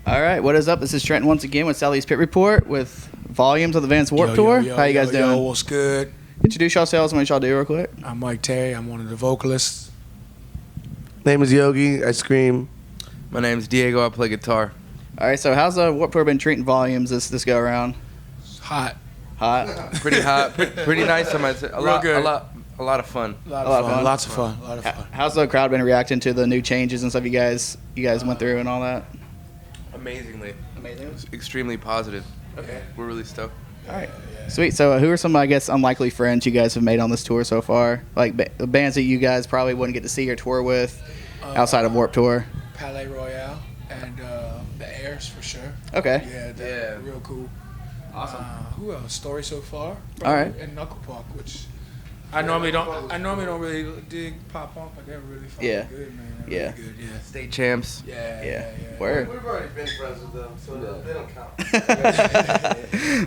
All right, what is up? This is Trenton once again with Sally's Pit Report with volumes of the Vans Warped Tour. How you guys doing? What's good? Introduce yourselves and what y'all do real quick. I'm Mike Terry. I'm one of the vocalists. Name is Yogi. I scream. My name's Diego. I play guitar. All right, so how's the Warped Tour been treating volumes this go around? It's hot. Hot? Pretty hot. Pretty nice. I might say. A lot of fun. A lot of fun. Lots of fun. A lot of fun. How's the crowd been reacting to the new changes and stuff you guys went through and all that? Amazingly. Amazing. Extremely positive. Okay. We're really stoked. All right. Sweet. So who are some, I guess, unlikely friends you guys have made on this tour so far? Like bands that you guys probably wouldn't get to see or tour with outside of Warped Tour? Palais Royale and the Airs for sure. Okay. Yeah, they're real cool. Awesome. Who else? Story So Far. All right. And Knuckle Puck, which I normally don't really dig pop punk, but they're really fucking good, man. They're really good, yeah. State champs. Yeah. Word. We've already been friends with them, so they don't count.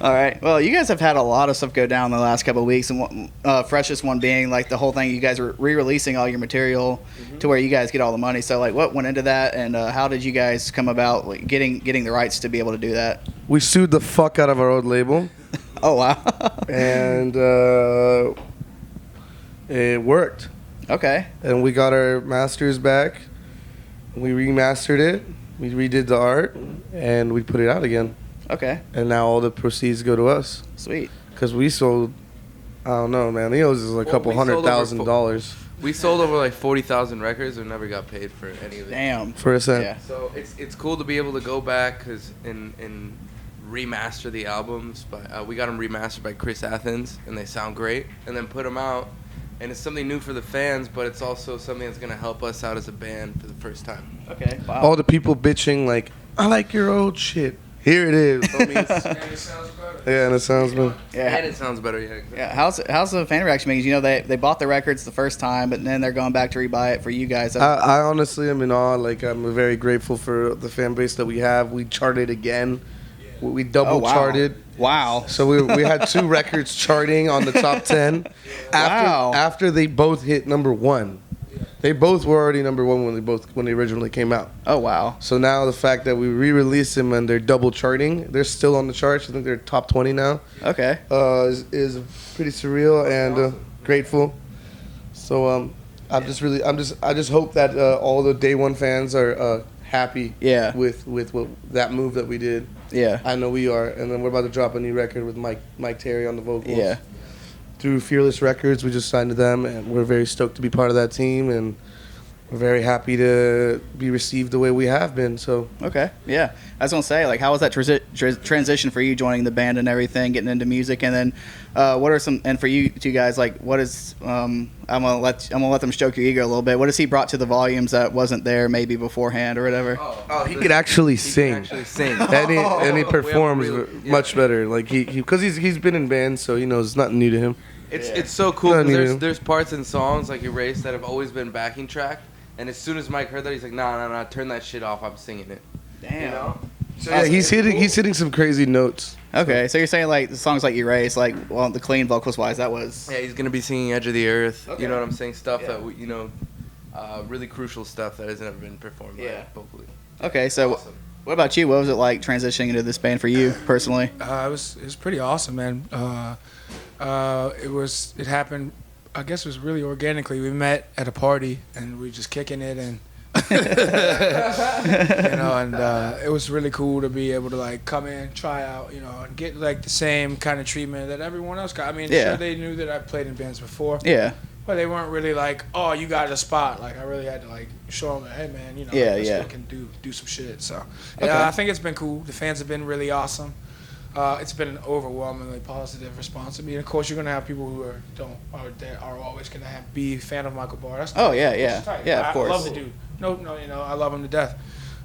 All right. Well, you guys have had a lot of stuff go down the last couple of weeks, and freshest one being like the whole thing. You guys were re-releasing all your material to where you guys get all the money. So, like, what went into that, and how did you guys come about like, getting the rights to be able to do that? We sued the fuck out of our old label, Oh wow. and it worked. Okay. And we got our masters back. We remastered it. We redid the art, and we put it out again. Okay. And now all the proceeds go to us. Sweet. Because we sold, I don't know, man. It was like a couple $100,000 We sold over like 40,000 records and never got paid for any of it. Damn. for a cent. Yeah. So it's cool to be able to go back and remaster the albums. But we got them remastered by Chris Athens, and they sound great. And then put them out. And it's something new for the fans, but it's also something that's going to help us out as a band for the first time. Okay. Wow. All the people bitching like, I like your old shit. Here it is. homies. And it sounds better. Yeah, and it sounds good. Yeah. And it sounds better, yeah. Exactly. Yeah. How's the fan reaction? Because you know they bought the records the first time, but then they're going back to rebuy it for you guys. I honestly am in awe. Like, I'm very grateful for the fan base that we have. We charted again. We double charted. Wow. So we had 2 records charting on the top 10 after they both hit number 1. They both were already number 1 when they originally came out. Oh wow. So now the fact that we re-released them and they're double charting, they're still on the charts. I think they're top 20 now. Okay. Is pretty surreal and grateful. So I just hope that all the Day One fans are happy. Yeah. With that move that we did. Yeah. I know we are, and then we're about to drop a new record with Mike Terry on the vocals. Yeah. Through Fearless Records, we just signed to them, and we're very stoked to be part of that team, and we're very happy to be received the way we have been. So. Okay. Yeah. I was gonna say, like, how was that transition for you joining the band and everything, getting into music, and then what are some, and for you two guys, like, what is I'm gonna let them stroke your ego a little bit. What has he brought to the volumes that wasn't there maybe beforehand or whatever? Oh, he could actually sing. And he performs much better. Like because he's been in bands, so he knows it's nothing new to him. It's so cool because there's parts in songs like Erase that have always been backing track, and as soon as Mike heard that, he's like, nah, turn that shit off. I'm singing it. Damn. You know? So yeah, he's hitting some crazy notes. Okay, so you're saying like the songs like Erase, like, well, the clean vocals wise, that was. Yeah, he's gonna be singing Edge of the Earth. Okay. You know what I'm saying? Stuff that really crucial stuff that has never been performed vocally. Okay, so Awesome. What about you? What was it like transitioning into this band for you personally? It was pretty awesome, man. It happened. I guess it was really organically. We met at a party and we were just kicking it, and it was really cool to be able to like come in, try out, and get like the same kind of treatment that everyone else got. I mean, sure, they knew that I played in bands before. Yeah. But they weren't really like, oh, you got a spot. Like, I really had to like show them, hey man, we can do some shit. So I think it's been cool. The fans have been really awesome. It's been an overwhelmingly positive response. I mean, of course, you're gonna have people who are always gonna be a fan of Michael Barr. That's of course. I love the dude. I love him to death.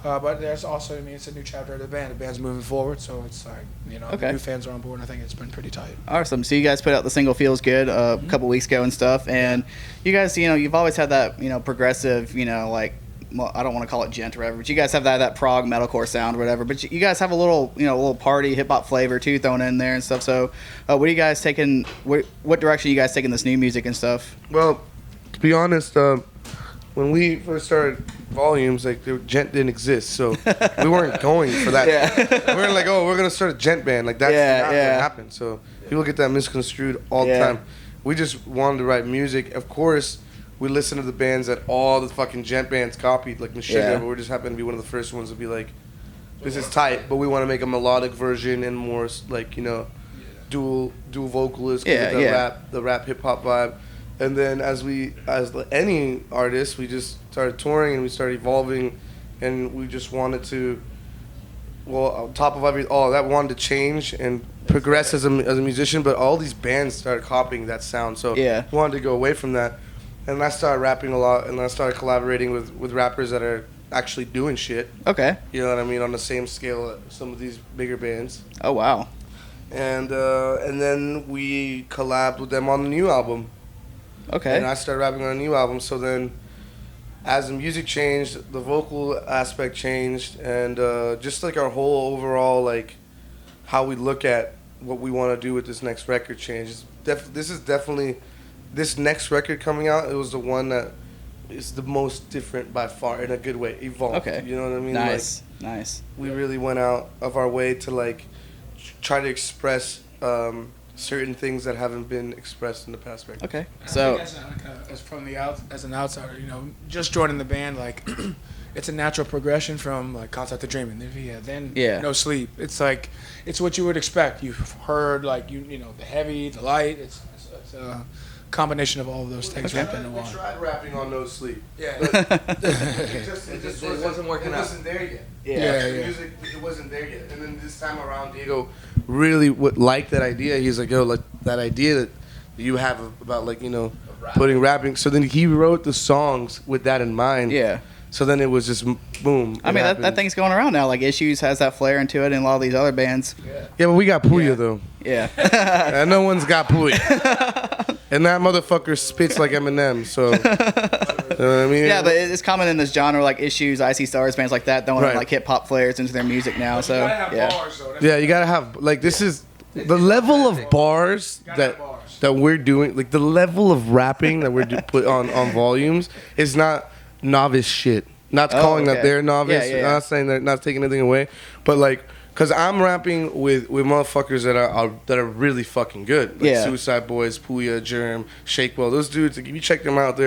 But there's also, it's a new chapter of the band. The band's moving forward, so it's like, the new fans are on board, and I think it's been pretty tight. Awesome. So you guys put out the single Feels Good a couple weeks ago and stuff, and you guys, you've always had that, progressive, like, well, I don't want to call it gent or whatever, but you guys have that prog metalcore sound or whatever, but you guys have a little party hip-hop flavor, too, thrown in there and stuff. So what are you guys taking, what direction are you guys taking this new music and stuff? Well, to be honest, when we first started Volumes, like gent didn't exist, so we weren't going for that. We weren't like, oh, we're gonna start a gent band. Like that's not what happened. So people get that misconstrued all the time. We just wanted to write music. Of course, we listened to the bands that all the fucking gent bands copied, like Meshuggah. But we just happened to be one of the first ones to be like, this is tight, but we want to make a melodic version and more like, you know, dual vocalists, the rap hip hop vibe. And then as any artist, we just started touring and we started evolving, and we just wanted to, well, on top of that wanted to change and progress as a musician, but all these bands started copying that sound, so we wanted to go away from that. And I started rapping a lot, and I started collaborating with rappers that are actually doing shit. Okay. You know what I mean? On the same scale as some of these bigger bands. Oh, wow. And then we collabed with them on the new album. Okay. And I started rapping on a new album. So then, as the music changed, the vocal aspect changed, and just like our whole overall, like, how we look at what we want to do with this next record changed. This next record coming out, it was the one that is the most different by far, in a good way, evolved. Okay. You know what I mean? Nice. Like, nice. We really went out of our way to, like, try to express certain things that haven't been expressed in the past record. Okay. So, as an outsider, you know, just joining the band, like, it's a natural progression from like Concept to Dreaming, then No Sleep. It's like, it's what you would expect. You've heard like you know the heavy, the light. It's a combination of all of those things wrapped into one. We tried rapping on No Sleep. Yeah. It just wasn't working out. It wasn't there yet. Yeah. Music, it wasn't there yet. And then this time around, Diego really liked that idea. He's like, yo, like that idea that you have about, like, you know, putting rapping. So then he wrote the songs with that in mind. Yeah. So then it was just boom. I mean, that thing's going around now. Like, Issues has that flair into it, and a lot of these other bands. Yeah, but we got Puya though. Yeah. And no one's got Puya. And that motherfucker spits like Eminem. So. You know what I mean? Yeah, but it's common in this genre, like Issues, Icy Stars, bands like that, don't have like hip hop flares into their music now. So yeah, you gotta have, like, this is the level of bars that we're doing, like the level of rapping that we're put on Volumes is not novice shit. Not calling that they're novice. I'm not saying they're not taking anything away, but like, cause I'm rapping with motherfuckers that are really fucking good. Like Suicide Boys, Puya, Germ, Shakewell. Those dudes, like, if you check them out,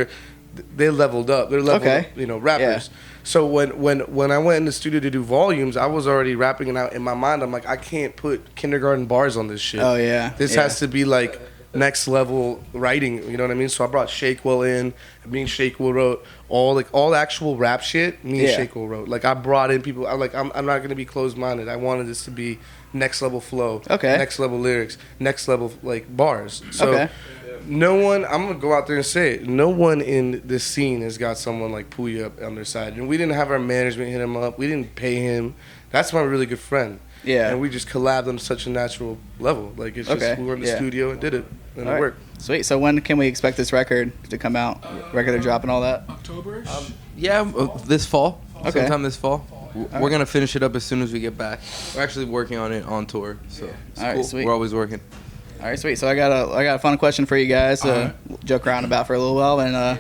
they leveled up. They're leveled, you know, rappers. Yeah. So when I went in the studio to do Volumes, I was already rapping, and in my mind, I'm like, I can't put kindergarten bars on this shit. Oh yeah. This has to be like next level writing. You know what I mean? So I brought Shakewell in. Me and Shakewell wrote all the actual rap shit. Me and Shakewell wrote. Like, I brought in people. I'm not gonna be closed minded. I wanted this to be next level flow. Okay. Next level lyrics. Next level, like, bars. So. No one, I'm going to go out there and say it, no one in this scene has got someone like Puya on their side. And we didn't have our management hit him up. We didn't pay him. That's my really good friend. Yeah. And we just collabed on such a natural level. Like, it's just, we were in the studio and did it. And it worked. Sweet. So when can we expect this record to come out? Record to drop and all that? October-ish? This fall. Okay. Sometime this fall. We're going to finish it up as soon as we get back. We're actually working on it on tour. So it's cool. Sweet. We're always working. All right, sweet. So I got a fun question for you guys to joke around about for a little while. And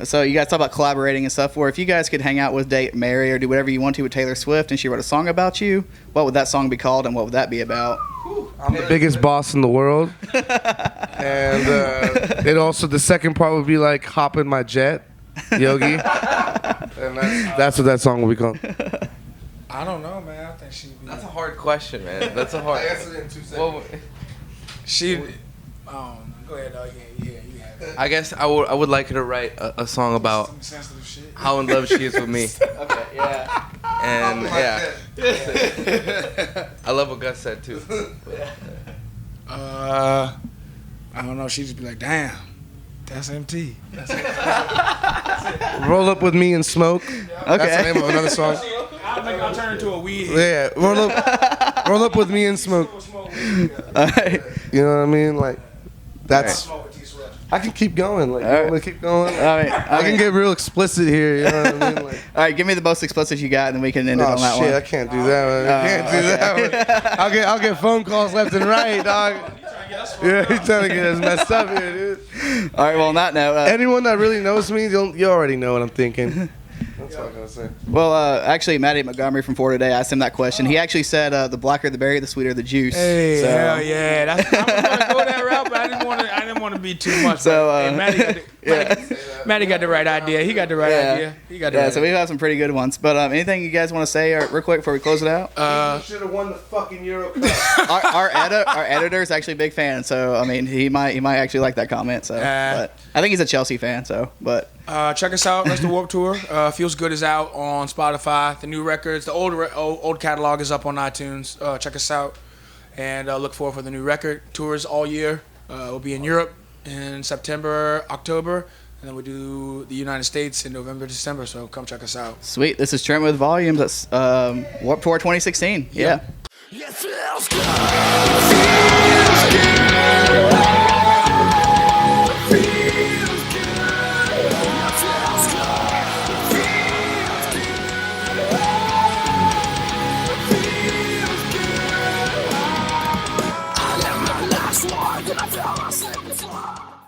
so you guys talk about collaborating and stuff. Where if you guys could hang out with, date, marry, or do whatever you want to with Taylor Swift, and she wrote a song about you, what would that song be called, and what would that be about? I'm the biggest boss in the world. And it also, the second part would be like, hop in my jet, Yogi. And that's what that song will be called. I don't know, man. I think she'd be... That's a hard question, man. That's a hard... I answered it in 2 seconds. Go ahead, dog. Yeah, you have it. I guess I would like her to write a song about some sensitive shit. How in love she is with me. Okay, yeah. And I love what Gus said too. I don't know. She'd just be like, "Damn, that's MT." Roll Up With Me and Smoke. Okay. That's the name of another song. I'll turn into a weed. Yeah, roll up with me and smoke. Alright. You know what I mean? Like, that's. I can keep going. Like, you want to keep going? I can get real explicit here. You know what I mean? Like, all right, give me the most explicit you got, and then we can end it on that one. I can't do that one. I can't do that one. I'll get phone calls left and right, dog. Yeah, he's trying to get us messed up here, dude. All right. Well, on that note, anyone that really knows me, you already know what I'm thinking. That's all I'm gonna say. Well, actually, Matty Montgomery from Florida Today asked him that question. He actually said, "The blacker the berry, the sweeter the juice." Hey, so, hell yeah! I was gonna go that route, but I didn't want to be too much. So, hey, Matty got the right idea. He got the right idea. He got the right so we have some pretty good ones. But anything you guys want to say real quick before we close it out? You should have won the fucking Euro Cup. our editor is actually a big fan, so I mean he might actually like that comment. So, but I think he's a Chelsea fan. So, but check us out. That's the Warped Tour. Feels Good is out on Spotify. The new records, the old catalog is up on iTunes. Check us out and look forward for the new record. Tours all year. We'll be in Europe in September, October, and then we do the United States in November, December. So come check us out. Sweet. This is Trent with Volumes. That's Warped Tour 2016. Yeah. Yes, it feels good.